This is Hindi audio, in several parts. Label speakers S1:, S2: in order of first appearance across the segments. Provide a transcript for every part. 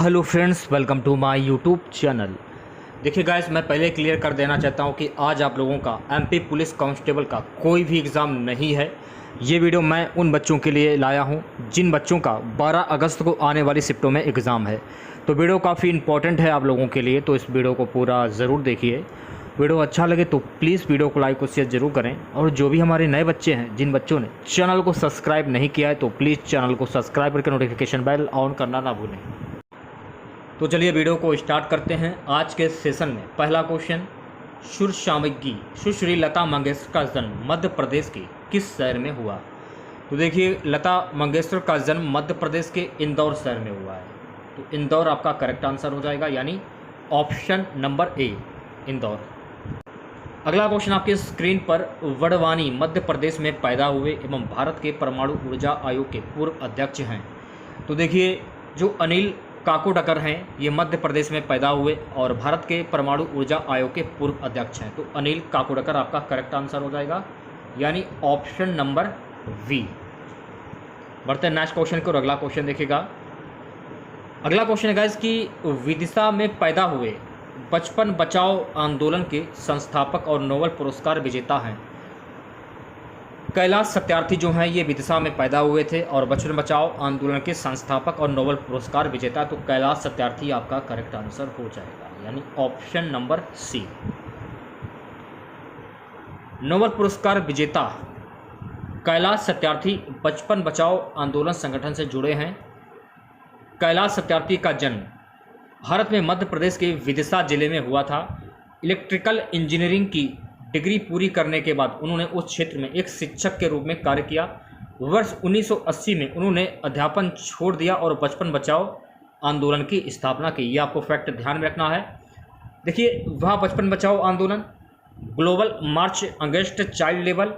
S1: Hello friends, welcome to my YouTube channel. देखिए गाइस, मैं पहले क्लियर कर देना चाहता हूं कि आज आप लोगों का एमपी पुलिस कांस्टेबल का कोई भी एग्ज़ाम नहीं है। ये वीडियो मैं उन बच्चों के लिए लाया हूं जिन बच्चों का 12 अगस्त को आने वाली शिफ्टों में एग्ज़ाम है। तो वीडियो काफ़ी इंपॉर्टेंट है आप लोगों के लिए, तो इस वीडियो को पूरा ज़रूर देखिए। वीडियो अच्छा लगे तो प्लीज़ वीडियो को लाइक और शेयर ज़रूर करें। और जो भी हमारे नए बच्चे हैं, जिन बच्चों ने चैनल को सब्सक्राइब नहीं किया है, तो प्लीज़ चैनल को सब्सक्राइब करके नोटिफिकेशन बेल ऑन करना ना भूलें। तो चलिए वीडियो को स्टार्ट करते हैं। आज के सेशन में पहला क्वेश्चन, सुरसाम्राज्ञी सुश्री लता मंगेशकर का जन्म मध्य प्रदेश के किस शहर में हुआ? तो देखिए, लता मंगेशकर का जन्म मध्य प्रदेश के इंदौर शहर में हुआ है। तो इंदौर आपका करेक्ट आंसर हो जाएगा, यानी ऑप्शन नंबर ए इंदौर। अगला क्वेश्चन आपके स्क्रीन पर, वडवानी मध्य प्रदेश में पैदा हुए एवं भारत के परमाणु ऊर्जा आयोग के पूर्व अध्यक्ष हैं। तो देखिए, जो अनिल काकोडकर हैं, ये मध्य प्रदेश में पैदा हुए और भारत के परमाणु ऊर्जा आयोग के पूर्व अध्यक्ष हैं। तो अनिल काकोडकर आपका करेक्ट आंसर हो जाएगा, यानी ऑप्शन नंबर वी। बढ़ते हैं नेक्स्ट क्वेश्चन को। अगला क्वेश्चन देखिएगा। अगला क्वेश्चन है गाइस कि विदिशा में पैदा हुए बचपन बचाओ आंदोलन के संस्थापक और नोबेल पुरस्कार विजेता हैं। कैलाश सत्यार्थी जो हैं, ये विदिशा में पैदा हुए थे और बचपन बचाओ आंदोलन के संस्थापक और नोबेल पुरस्कार विजेता। तो कैलाश सत्यार्थी आपका करेक्ट आंसर हो जाएगा, यानी ऑप्शन नंबर सी। नोबेल पुरस्कार विजेता कैलाश सत्यार्थी बचपन बचाओ आंदोलन संगठन से जुड़े हैं। कैलाश सत्यार्थी का जन्म भारत में मध्य प्रदेश के विदिशा जिले में हुआ था। इलेक्ट्रिकल इंजीनियरिंग की डिग्री पूरी करने के बाद उन्होंने उस क्षेत्र में एक शिक्षक के रूप में कार्य किया। वर्ष 1980 में उन्होंने अध्यापन छोड़ दिया और बचपन बचाओ आंदोलन की स्थापना की। ये आपको फैक्ट ध्यान में रखना है। देखिए, वह बचपन बचाओ आंदोलन, global March against child labour,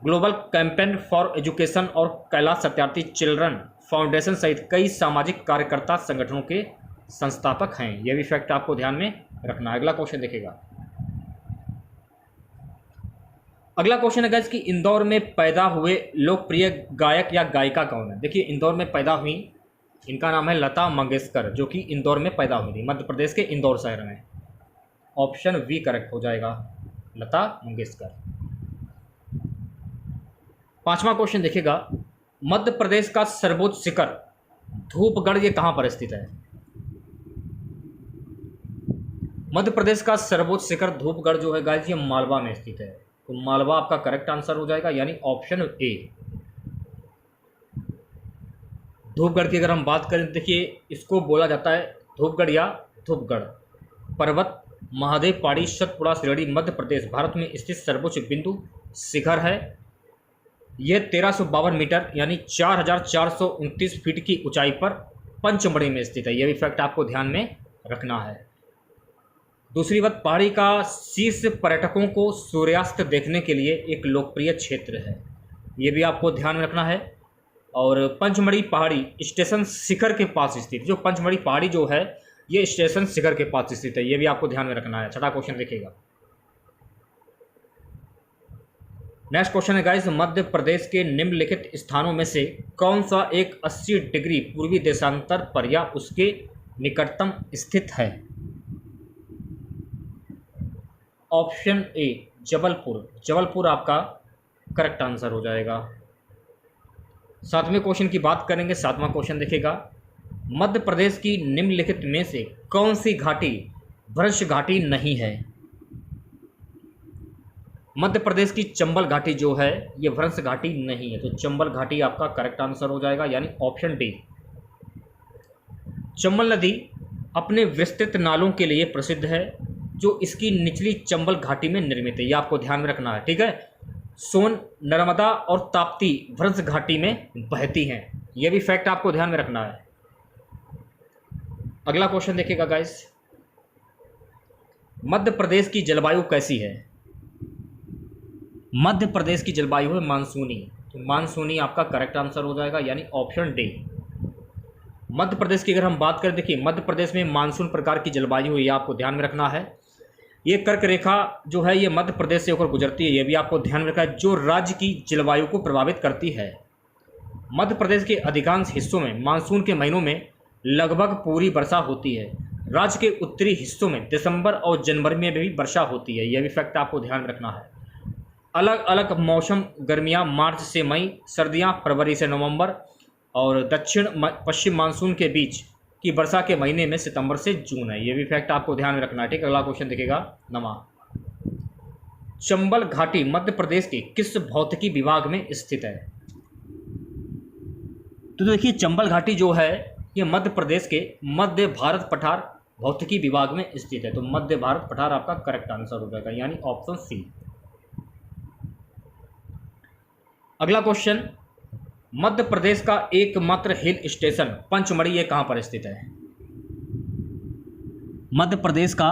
S1: global campaign for education और कैलाश सत्यार्थी चिल्ड्रन फाउंडेशन सहित कई सामाजिक कार्यकर्ता संगठनों के संस्थापक हैं। यह भी फैक्ट आपको ध्यान में रखना है। अगला क्वेश्चन देखिएगा। अगला क्वेश्चन है गाइस कि इंदौर में पैदा हुए लोकप्रिय गायक या गायिका कौन है? देखिए, इंदौर में पैदा हुई, इनका नाम है लता मंगेशकर, जो कि इंदौर में पैदा हुई थी, मध्य प्रदेश के इंदौर शहर में। ऑप्शन वी करेक्ट हो जाएगा, लता मंगेशकर। पांचवा क्वेश्चन देखिएगा। मध्य प्रदेश का सर्वोच्च शिखर धूपगढ़, ये कहां पर स्थित है? मध्य प्रदेश का सर्वोच्च शिखर धूपगढ़ जो है गाइस, ये मालवा में स्थित है। तो मालवा आपका करेक्ट आंसर हो जाएगा, यानी ऑप्शन ए। धूपगढ़ की अगर हम बात करें, देखिए इसको बोला जाता है धूपगढ़ या धूपगढ़ पर्वत महादेव पहाड़ी सतपुड़ा श्रेणी मध्य प्रदेश भारत में स्थित सर्वोच्च बिंदु शिखर है। यह 1352 मीटर यानी 4429 फीट की ऊंचाई पर पंचमढ़ी में स्थित है। यह भी फैक्ट आपको ध्यान में रखना है। दूसरी बात, पहाड़ी का शीर्ष पर्यटकों को सूर्यास्त देखने के लिए एक लोकप्रिय क्षेत्र है। ये भी आपको ध्यान में रखना है। और पंचमढ़ी पहाड़ी स्टेशन शिखर के पास स्थित, जो पंचमढ़ी पहाड़ी जो है, ये स्टेशन शिखर के पास स्थित है। ये भी आपको ध्यान में रखना है। छठा क्वेश्चन देखिएगा। नेक्स्ट क्वेश्चन है गाइस, मध्य प्रदेश के निम्नलिखित स्थानों में से कौन सा एक 80 डिग्री पूर्वी देशांतर पर या उसके निकटतम स्थित है? Option A Jabalpur. जबलपुर आपका करेक्ट आंसर हो जाएगा। सातवें क्वेश्चन की बात करेंगे। सातवां क्वेश्चन देखिएगा। मध्य प्रदेश की निम्नलिखित में से कौन सी घाटी भ्रंश घाटी नहीं है? मध्य प्रदेश की चंबल घाटी जो है, ये भ्रंश घाटी नहीं है। तो चंबल घाटी आपका करेक्ट आंसर हो जाएगा, यानी ऑप्शन डी। चंबल नदी अपने विस्तृत नालों के लिए प्रसिद्ध है, जो इसकी निचली चंबल घाटी में निर्मित है। ये आपको ध्यान में रखना है, ठीक है। सोन, नर्मदा और ताप्ती भ्रंश घाटी में बहती हैं। ये भी फैक्ट आपको ध्यान में रखना है। अगला क्वेश्चन देखिएगा गाइस। मध्य प्रदेश की जलवायु कैसी है? मध्य प्रदेश की जलवायु है मानसूनी। तो मानसूनी आपका करेक्ट आंसर हो जाएगा, यानी ऑप्शन डी। मध्य प्रदेश की अगर हम बात करें, देखिए मध्य प्रदेश में मानसून प्रकार की जलवायु है, ये आपको ध्यान में रखना है। ये कर्क रेखा जो है, ये मध्य प्रदेश से होकर गुजरती है। ये भी आपको ध्यान में रखना है, जो राज्य की जलवायु को प्रभावित करती है। मध्य प्रदेश के अधिकांश हिस्सों में मानसून के महीनों में लगभग पूरी वर्षा होती है। राज्य के उत्तरी हिस्सों में दिसंबर और जनवरी में भी वर्षा होती है, यह भी फैक्ट आपको ध्यान में रखना है। अलग अलग मौसम, गर्मियाँ मार्च से मई, सर्दियाँ फरवरी से नवंबर और दक्षिण पश्चिम मानसून के बीच की वर्षा के महीने में सितंबर से जून है, यह भी फैक्ट आपको ध्यान में रखना है। ठीक, अगला क्वेश्चन देखिएगा नमा। चंबल घाटी मध्य प्रदेश के किस भौतिकी विभाग में स्थित है? तो देखिए चंबल घाटी जो है ये मध्य प्रदेश के मध्य भारत पठार भौतिकी विभाग में स्थित है। तो मध्य भारत पठार आपका करेक्ट आंसर हो जाएगा, यानी ऑप्शन सी। अगला क्वेश्चन, मध्य प्रदेश का एकमात्र हिल स्टेशन पंचमढ़ी ये कहां पर स्थित है? मध्य प्रदेश का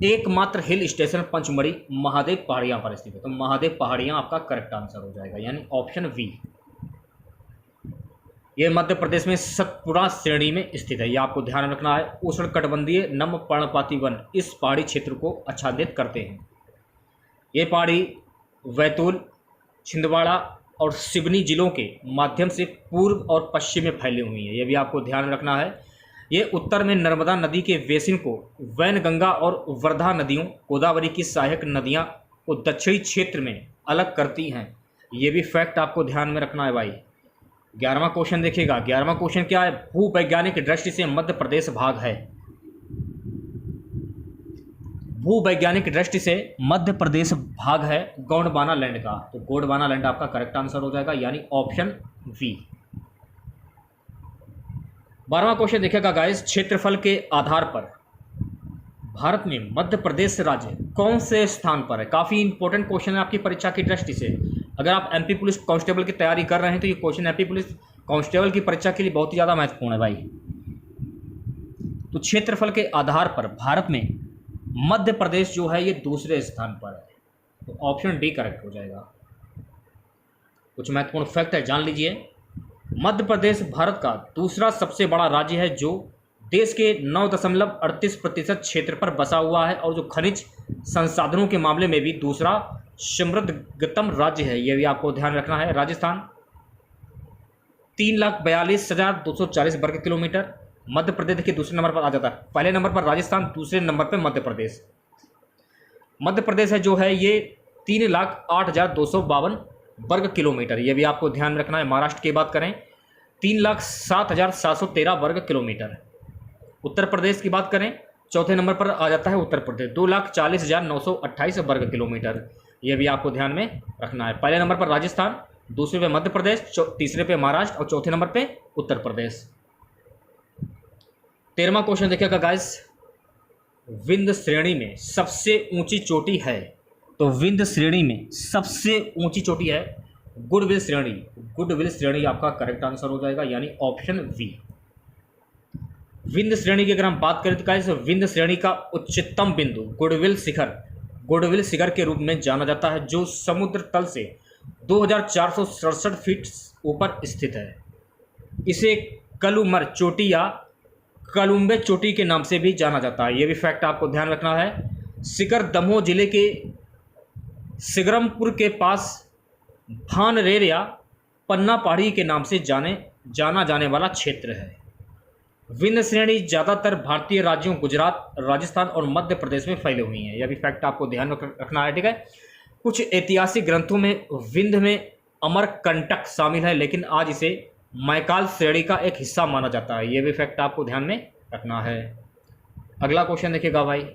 S1: एकमात्र हिल स्टेशन पंचमढ़ी महादेव पहाड़ियां पर स्थित है। तो महादेव पहाड़ियां आपका करेक्ट आंसर हो जाएगा, यानी ऑप्शन वी। यह मध्य प्रदेश में सतपुड़ा श्रेणी में स्थित है, यह आपको ध्यान में रखना है। उष्णकटिबंधीय नम पर्णपाती वन इस पहाड़ी क्षेत्र को आच्छादित करते हैं। ये पहाड़ी बैतूल, छिंदवाड़ा और सिवनी जिलों के माध्यम से पूर्व और पश्चिम में फैली हुई है, यह भी आपको ध्यान में रखना है। ये उत्तर में नर्मदा नदी के बेसिन को वैनगंगा और वर्धा नदियों, गोदावरी की सहायक नदियां को दक्षिणी क्षेत्र में अलग करती हैं, ये भी फैक्ट आपको ध्यान में रखना है भाई। 11वां क्वेश्चन देखिएगा। 11वां क्वेश्चन क्या है? भूवैज्ञानिक दृष्टि से मध्य प्रदेश भाग है। भूवैज्ञानिक दृष्टि से मध्य प्रदेश भाग है गोंडवाना लैंड का। तो गोंडवाना लैंड आपका करेक्ट आंसर हो जाएगा, यानी ऑप्शन वी। 12वां क्वेश्चन देखिएगा गाइस, क्षेत्रफल के आधार पर भारत में मध्य प्रदेश राज्य कौन से स्थान पर है? काफ़ी इंपॉर्टेंट क्वेश्चन है आपकी परीक्षा की दृष्टि से। अगर आप एमपी पुलिस कांस्टेबल की तैयारी कर रहे हैं तो ये क्वेश्चन एमपी पुलिस कांस्टेबल की परीक्षा के लिए बहुत ही ज़्यादा महत्वपूर्ण है भाई। तो क्षेत्रफल के आधार पर भारत में मध्य प्रदेश जो है ये दूसरे स्थान पर है, तो ऑप्शन डी करेक्ट हो जाएगा। कुछ महत्वपूर्ण फैक्ट है, जान लीजिए। मध्य प्रदेश भारत का दूसरा सबसे बड़ा राज्य है जो देश के 9.38% क्षेत्र पर बसा हुआ है और जो खनिज संसाधनों के मामले में भी दूसरा समृद्धतम राज्य है, यह भी आपको ध्यान रखना है। राजस्थान 3,42,240 वर्ग किलोमीटर। मध्य प्रदेश देखिए दूसरे नंबर पर आ जाता है, पहले नंबर पर राजस्थान, दूसरे नंबर पर मध्य प्रदेश। मध्य प्रदेश है जो है ये 3,08,252 वर्ग किलोमीटर, यह भी आपको ध्यान रखना है। महाराष्ट्र की बात करें 3,07,713 वर्ग किलोमीटर। उत्तर प्रदेश की बात करें चौथे नंबर पर आ जाता है उत्तर प्रदेश, 2,40,928 वर्ग किलोमीटर, यह भी आपको ध्यान में रखना है। पहले नंबर पर राजस्थान, दूसरे पे मध्य प्रदेश, तीसरे पे महाराष्ट्र और चौथे नंबर पे उत्तर प्रदेश। 13वां क्वेश्चन देखिएगा गाइस, विंध्य श्रेणी में सबसे ऊंची चोटी है? तो विंध्य श्रेणी में सबसे ऊंची चोटी है गुडविल श्रेणी। गुडविल श्रेणी आपका करेक्ट आंसर हो जाएगा, यानी ऑप्शन वी। विंध्य श्रेणी की अगर हम बात करें तो गाइस विंध्य श्रेणी का उच्चतम बिंदु गुडविल शिखर के रूप में जाना जाता है, जो समुद्र तल से 2,467 फीट ऊपर स्थित है। इसे कलुमर चोटी या कलुम्बे चोटी के नाम से भी जाना जाता है, यह भी फैक्ट आपको ध्यान रखना है। शिखर दमोह जिले के सिगरमपुर के पास भानरेर या पन्ना पहाड़ी के नाम से जाना जाने वाला क्षेत्र है। विंध्य श्रेणी ज़्यादातर भारतीय राज्यों गुजरात, राजस्थान और मध्य प्रदेश में फैले हुई हैं, यह भी फैक्ट आपको ध्यान रखना है। ठीक है, कुछ ऐतिहासिक ग्रंथों में विंध्य में अमरकंटक शामिल है, लेकिन आज इसे मैकाल श्रेणी का एक हिस्सा माना जाता है, यह भी फैक्ट आपको ध्यान में रखना है। अगला क्वेश्चन देखिएगा भाई,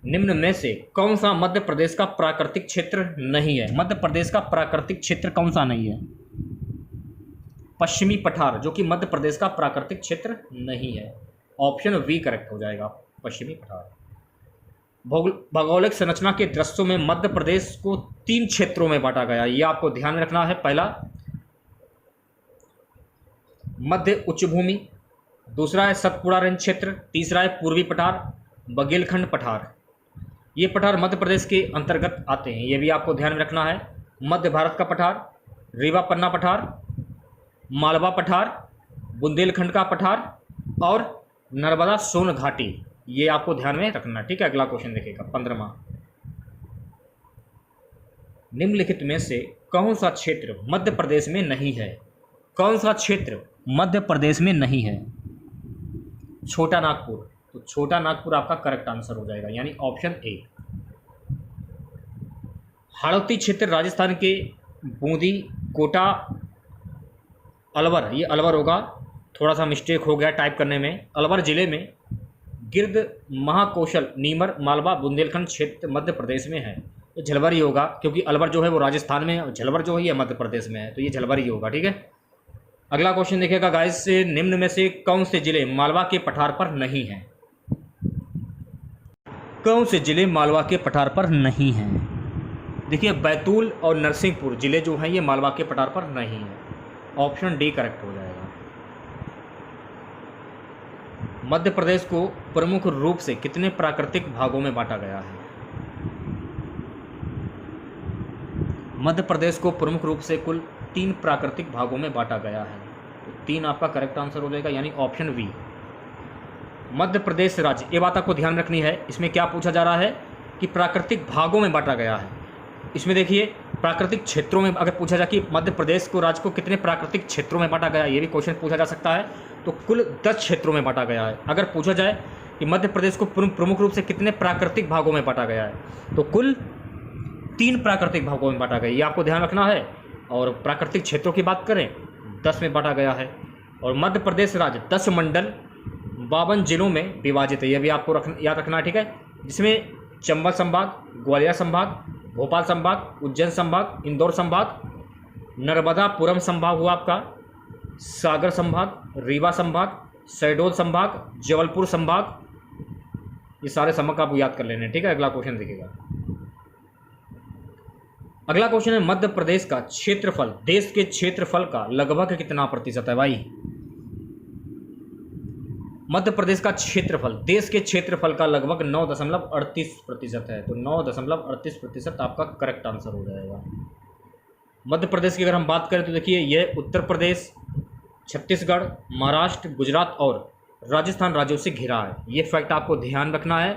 S1: निम्न में से कौन सा मध्य प्रदेश का प्राकृतिक क्षेत्र नहीं है? मध्य प्रदेश का प्राकृतिक क्षेत्र कौन सा नहीं है? पश्चिमी पठार, जो कि मध्य प्रदेश का प्राकृतिक क्षेत्र नहीं है, ऑप्शन वी करेक्ट हो जाएगा, पश्चिमी पठार। भौगोलिक संरचना के दृश्यों में मध्य प्रदेश को 3 क्षेत्रों में बांटा गया, यह आपको ध्यान में रखना है। पहला मध्य उच्च भूमि, दूसरा है सतपुड़ा रेंज क्षेत्र, तीसरा है पूर्वी पठार, बघेलखंड पठार। ये पठार मध्य प्रदेश के अंतर्गत आते हैं, यह भी आपको ध्यान में रखना है। मध्य भारत का पठार, रीवा पन्ना पठार, मालवा पठार, बुंदेलखंड का पठार और नर्मदा सोन घाटी, ये आपको ध्यान में रखना। ठीक है, अगला क्वेश्चन देखिएगा 15वां। निम्नलिखित में से कौन सा क्षेत्र मध्य प्रदेश में नहीं है? कौन सा क्षेत्र मध्य प्रदेश में नहीं है? छोटा नागपुर, तो छोटा नागपुर आपका करेक्ट आंसर हो जाएगा, यानी ऑप्शन ए। हाड़ौती क्षेत्र राजस्थान के बूंदी, कोटा, अलवर, ये अलवर होगा, थोड़ा सा मिस्टेक हो गया टाइप करने में। अलवर जिले में गिर्द, महाकौशल, नीमर, मालवा, बुंदेलखंड क्षेत्र मध्य प्रदेश में है। तो झलवर ही होगा, क्योंकि अलवर जो है वो राजस्थान में है और झलवर जो है ये मध्य प्रदेश में है, तो ये झलवर ही होगा। ठीक है, अगला क्वेश्चन देखिएगा गाइस, से निम्न में से कौन से जिले मालवा के पठार पर नहीं हैं? कौन से जिले मालवा के पठार पर नहीं हैं? देखिए, बैतूल और नरसिंहपुर जिले जो हैं ये मालवा के पठार पर नहीं हैं। ऑप्शन डी करेक्ट हो जाएगा। मध्य प्रदेश को प्रमुख रूप से कितने प्राकृतिक भागों में बांटा गया है? मध्य प्रदेश को प्रमुख रूप से कुल 3 प्राकृतिक भागों में बांटा गया है, तो 3 आपका करेक्ट आंसर हो जाएगा, यानी ऑप्शन बी। मध्य प्रदेश राज्य, ये बात आपको ध्यान रखनी है, इसमें क्या पूछा जा रहा है कि प्राकृतिक भागों में बांटा गया है। इसमें देखिए प्राकृतिक क्षेत्रों में अगर पूछा जाए कि मध्य प्रदेश को राज्य को कितने प्राकृतिक क्षेत्रों में बांटा गया है, ये भी क्वेश्चन पूछा जा सकता है, तो कुल 10 क्षेत्रों में बांटा गया है। अगर पूछा जाए कि मध्य प्रदेश को प्रमुख रूप से कितने प्राकृतिक भागों में बांटा गया है, तो कुल 3 प्राकृतिक भागों में बांटा गया, ये आपको ध्यान रखना है। और प्राकृतिक क्षेत्रों की बात करें 10 में बांटा गया है। और मध्य प्रदेश राज्य 10 मंडल 52 जिलों में विभाजित है, यह भी आपको याद रखना है। ठीक है, जिसमें चंबल संभाग, ग्वालियर संभाग, भोपाल संभाग, उज्जैन संभाग, इंदौर संभाग, नर्मदापुरम संभाग हुआ आपका, सागर संभाग, रीवा संभाग, शहडोल संभाग, जबलपुर संभाग, ये सारे संभाग आपको याद कर लेने हैं। ठीक है, अगला क्वेश्चन देखिएगा। अगला क्वेश्चन है, मध्य प्रदेश का क्षेत्रफल देश के क्षेत्रफल का लगभग कितना प्रतिशत है भाई? मध्य प्रदेश का क्षेत्रफल देश के क्षेत्रफल का लगभग 9.38% है, तो 9.38% आपका करेक्ट आंसर हो जाएगा। मध्य प्रदेश की अगर हम बात करें तो देखिए यह उत्तर प्रदेश, छत्तीसगढ़, महाराष्ट्र, गुजरात और राजस्थान राज्यों से घिरा है। ये फैक्ट आपको ध्यान रखना है।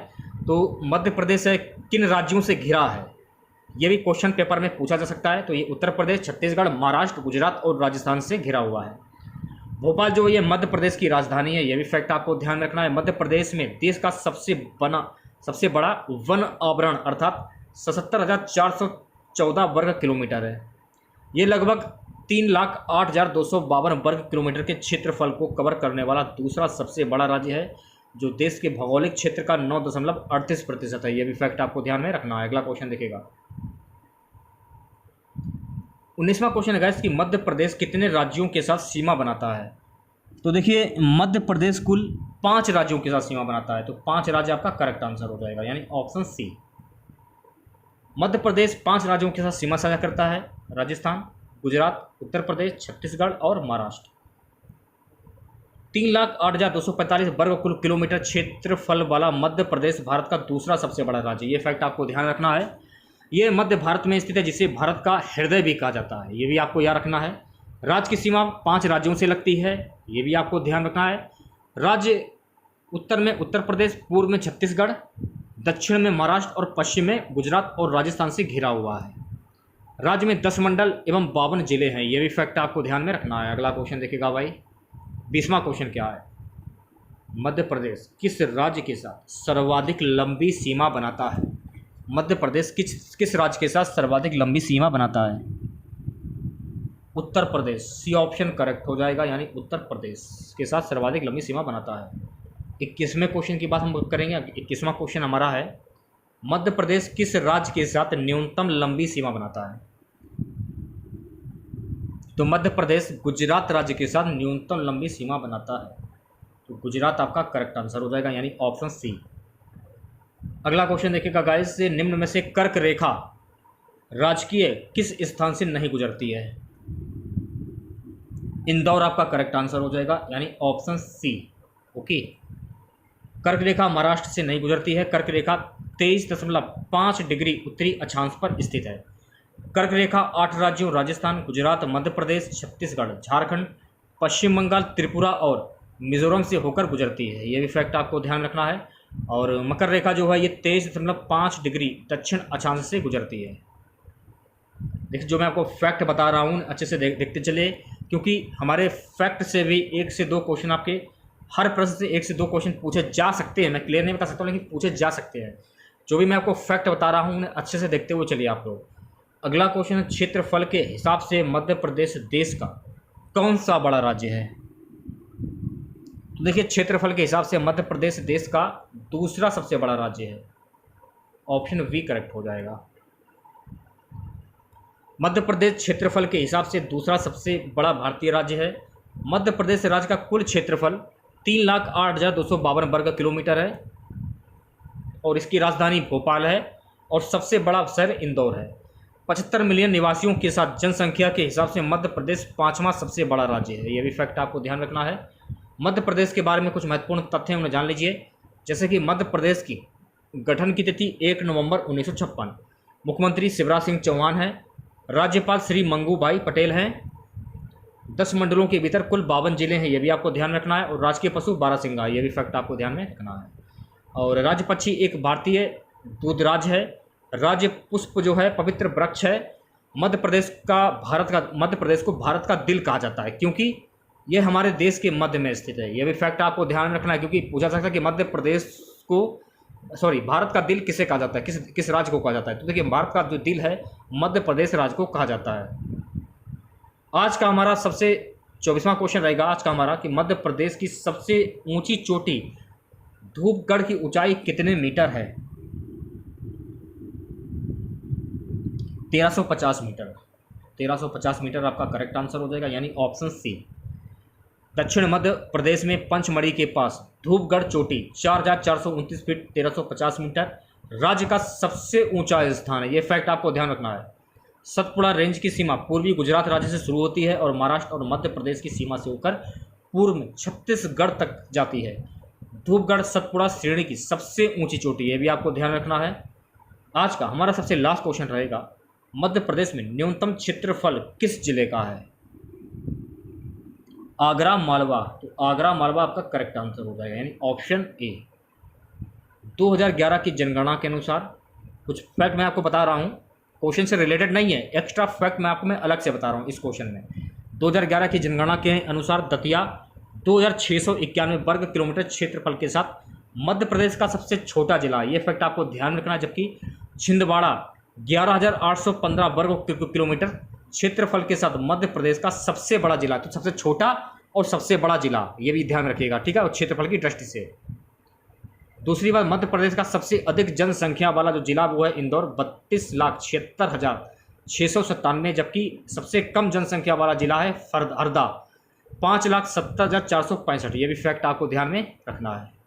S1: तो मध्य प्रदेश है किन राज्यों से घिरा है, ये भी क्वेश्चन पेपर में पूछा जा सकता है। तो ये उत्तर प्रदेश, छत्तीसगढ़, महाराष्ट्र, गुजरात और राजस्थान से घिरा हुआ है। भोपाल जो ये मध्य प्रदेश की राजधानी है, ये भी फैक्ट आपको ध्यान रखना है। मध्य प्रदेश में देश का सबसे बड़ा वन आवरण अर्थात 77,414 वर्ग किलोमीटर है। ये लगभग 3,08,252 वर्ग किलोमीटर के क्षेत्रफल को कवर करने वाला दूसरा सबसे बड़ा राज्य है, जो देश के भौगोलिक क्षेत्र का 9.38% है। ये भी फैक्ट आपको ध्यान में रखना है। अगला क्वेश्चन देखिएगा, 19वां क्वेश्चन है गाइस कि मध्य प्रदेश कितने राज्यों के साथ सीमा बनाता है? तो देखिए मध्य प्रदेश कुल 5 राज्यों के साथ सीमा बनाता है, तो 5 राज्य आपका करेक्ट आंसर हो जाएगा, यानी ऑप्शन सी। मध्य प्रदेश 5 राज्यों के साथ सीमा साझा करता है, राजस्थान, गुजरात, उत्तर प्रदेश, छत्तीसगढ़ और महाराष्ट्र। 3,08,245 वर्ग किलोमीटर क्षेत्रफल वाला मध्य प्रदेश भारत का दूसरा सबसे बड़ा राज्य, ये फैक्ट आपको ध्यान रखना है। ये मध्य भारत में स्थित है, जिसे भारत का हृदय भी कहा जाता है, ये भी आपको याद रखना है। राज्य की सीमा 5 राज्यों से लगती है, ये भी आपको ध्यान रखना है। राज्य उत्तर में उत्तर प्रदेश, पूर्व में छत्तीसगढ़, दक्षिण में महाराष्ट्र और पश्चिम में गुजरात और राजस्थान से घिरा हुआ है। राज्य में 10 मंडल एवं 52 जिले हैं, ये भी फैक्ट आपको ध्यान में रखना है। अगला क्वेश्चन देखिएगा भाई, 20वां क्वेश्चन क्या है? मध्य प्रदेश किस राज्य के साथ सर्वाधिक लंबी सीमा बनाता है? मध्य प्रदेश किस राज्य के साथ सर्वाधिक लंबी सीमा बनाता है? Uttar Pradesh, C option correct हो जाएगा, यानी उत्तर प्रदेश के साथ सर्वाधिक लंबी सीमा बनाता है। 21वें क्वेश्चन की बात हम करेंगे। 21वां क्वेश्चन हमारा है, मध्य प्रदेश किस राज्य के साथ न्यूनतम लंबी सीमा बनाता है? तो मध्य प्रदेश गुजरात राज्य के साथ न्यूनतम लंबी सीमा बनाता है, तो गुजरात आपका करेक्ट आंसर हो जाएगा, यानी ऑप्शन सी। अगला क्वेश्चन देखिएगा गाइस, से निम्न में से कर्क रेखा राजकीय किस स्थान से नहीं गुजरती है? इंदौर आपका करेक्ट आंसर हो जाएगा, यानी ऑप्शन सी। ओके, कर्क रेखा महाराष्ट्र से नहीं गुजरती है। कर्क रेखा 23.5 डिग्री उत्तरी अक्षांश पर स्थित है। कर्क रेखा 8 राज्यों राजस्थान, गुजरात, मध्य प्रदेश, छत्तीसगढ़, झारखंड, पश्चिम बंगाल, त्रिपुरा और मिजोरम से होकर गुजरती है, ये भी फैक्ट आपको ध्यान रखना है। और मकर रेखा जो है ये 23.5 डिग्री दक्षिण अक्षांश से गुजरती है। देखिए जो मैं आपको फैक्ट बता रहा हूँ अच्छे से देखते चले, क्योंकि हमारे फैक्ट से भी 1 से 2 क्वेश्चन आपके हर प्रश्न से 1 से 2 क्वेश्चन पूछे जा सकते हैं, मैं क्लियर नहीं बता सकता लेकिन पूछे जा सकते हैं। जो भी मैं आपको फैक्ट बता रहा हूँ उन्हें अच्छे से देखते हुए चलिए आप लोग। अगला क्वेश्चन है, क्षेत्रफल के हिसाब से मध्य प्रदेश देश का कौन सा बड़ा राज्य है? तो देखिए, क्षेत्रफल के हिसाब से मध्य प्रदेश देश का दूसरा सबसे बड़ा राज्य है। ऑप्शन बी करेक्ट हो जाएगा। मध्य प्रदेश क्षेत्रफल के हिसाब से दूसरा सबसे बड़ा भारतीय राज्य है। मध्य प्रदेश राज्य का कुल क्षेत्रफल 3,08,252 वर्ग किलोमीटर है और इसकी राजधानी भोपाल है और सबसे बड़ा शहर इंदौर है। 75 मिलियन निवासियों के साथ जनसंख्या के हिसाब से मध्य प्रदेश 5वां सबसे बड़ा राज्य है। यह भी फैक्ट आपको ध्यान रखना है। मध्य प्रदेश के बारे में कुछ महत्वपूर्ण तथ्य उन्हें जान लीजिए, जैसे कि मध्य प्रदेश की गठन की तिथि 1 नवंबर 1956, मुख्यमंत्री शिवराज सिंह चौहान है, राज्यपाल श्री मंगू भाई पटेल हैं, 10 मंडलों के भीतर कुल 52 जिले हैं, ये भी आपको ध्यान रखना है, और राजकीय पशु बारहसिंगा, ये भी फैक्ट आपको ध्यान में रखना है। और राज्य पक्षी एक भारतीय दूधराज है। राज्य पुष्प जो है पवित्र वृक्ष है। मध्य प्रदेश को भारत का दिल कहा जाता है क्योंकि ये हमारे देश के मध्य में स्थित है। यह भी फैक्ट आपको ध्यान रखना है क्योंकि पूछा जा सकता है कि भारत का दिल किसे कहा जाता है, किस राज्य को कहा जाता है। तो देखिए, भारत का जो दिल है मध्य प्रदेश राज्य को कहा जाता है। आज का हमारा सबसे 24वां क्वेश्चन रहेगा आज का हमारा कि मध्य प्रदेश की सबसे ऊंची चोटी धूपगढ़ की ऊंचाई कितने मीटर है? 1350 मीटर। 1350 मीटर आपका करेक्ट आंसर हो जाएगा, यानी ऑप्शन सी। दक्षिण मध्य प्रदेश में पंचमढ़ी के पास धूपगढ़ चोटी 4,429 फीट 1350 मीटर राज्य का सबसे ऊंचा स्थान है। यह फैक्ट आपको ध्यान रखना है। सतपुड़ा रेंज की सीमा पूर्वी गुजरात राज्य से शुरू होती है और महाराष्ट्र और मध्य प्रदेश की सीमा से होकर पूर्व में छत्तीसगढ़ तक जाती है। धूपगढ़ सतपुड़ा श्रेणी की सबसे ऊंची चोटी, ये भी आपको ध्यान रखना है। आज का हमारा सबसे लास्ट क्वेश्चन रहेगा, मध्य प्रदेश में न्यूनतम क्षेत्रफल किस जिले का है? आगरा मालवा। तो आगरा मालवा आपका करेक्ट आंसर हो जाएगा, यानी ऑप्शन ए। 2011 की जनगणना के अनुसार कुछ फैक्ट मैं आपको बता रहा हूँ, क्वेश्चन से रिलेटेड नहीं है, एक्स्ट्रा फैक्ट मैं आपको अलग से बता रहा हूँ इस क्वेश्चन में। 2011 की जनगणना के अनुसार दतिया 2691 वर्ग किलोमीटर क्षेत्रफल के साथ मध्य प्रदेश का सबसे छोटा जिला है। ये फैक्ट आपको ध्यान रखना है। जबकि छिंदवाड़ा 11,815 वर्ग किलोमीटर क्षेत्रफल के साथ मध्य प्रदेश का सबसे बड़ा जिला, तो सबसे छोटा और सबसे बड़ा जिला, ये भी ध्यान रखिएगा, ठीक है, और क्षेत्रफल की दृष्टि से। दूसरी बात, मध्य प्रदेश का सबसे अधिक जनसंख्या वाला जो जिला वो है इंदौर 32,76,697, जबकि सबसे कम जनसंख्या वाला जिला है हरदा 5,70,465। ये भी फैक्ट आपको ध्यान में रखना है।